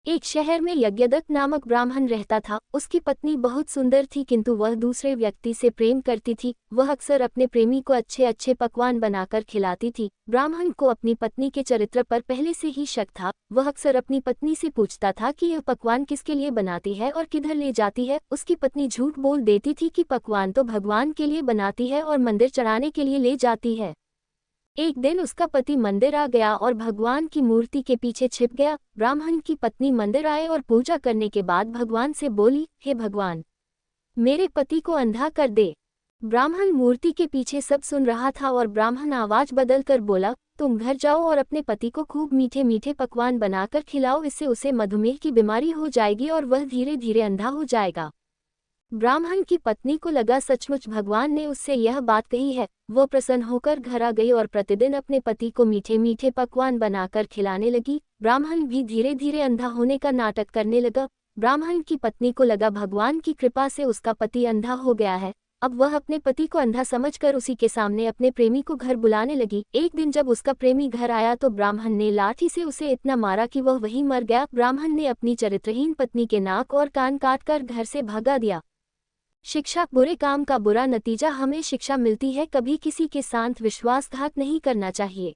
एक शहर में यज्ञदत्त नामक ब्राह्मण रहता था। उसकी पत्नी बहुत सुंदर थी, किंतु वह दूसरे व्यक्ति से प्रेम करती थी। वह अक्सर अपने प्रेमी को अच्छे अच्छे पकवान बनाकर खिलाती थी। ब्राह्मण को अपनी पत्नी के चरित्र पर पहले से ही शक था। वह अक्सर अपनी पत्नी से पूछता था कि यह पकवान किसके लिए बनाती है और किधर ले जाती है। उसकी पत्नी झूठ बोल देती थी कि पकवान तो भगवान के लिए बनाती है और मंदिर चढ़ाने के लिए ले जाती है। एक दिन उसका पति मंदिर आ गया और भगवान की मूर्ति के पीछे छिप गया। ब्राह्मण की पत्नी मंदिर आए और पूजा करने के बाद भगवान से बोली, हे भगवान, मेरे पति को अंधा कर दे। ब्राह्मण मूर्ति के पीछे सब सुन रहा था और ब्राह्मण आवाज बदलकर बोला, तुम घर जाओ और अपने पति को खूब मीठे मीठे पकवान बनाकर खिलाओ, इससे उसे मधुमेह की बीमारी हो जाएगी और वह धीरे धीरे अंधा हो जाएगा। ब्राह्मण की पत्नी को लगा सचमुच भगवान ने उससे यह बात कही है। वो प्रसन्न होकर घर आ गई और प्रतिदिन अपने पति को मीठे मीठे पकवान बनाकर खिलाने लगी। ब्राह्मण भी धीरे धीरे अंधा होने का नाटक करने लगा। ब्राह्मण की पत्नी को लगा भगवान की कृपा से उसका पति अंधा हो गया है। अब वह अपने पति को अंधा समझकर उसी के सामने अपने प्रेमी को घर बुलाने लगी। एक दिन जब उसका प्रेमी घर आया तो ब्राह्मण ने लाठी से उसे इतना मारा कि वह वहीं मर गया। ब्राह्मण ने अपनी चरित्रहीन पत्नी के नाक और कान काटकर घर से भगा दिया। शिक्षा, बुरे काम का बुरा नतीजा। हमें शिक्षा मिलती है, कभी किसी के साथ विश्वासघात नहीं करना चाहिए।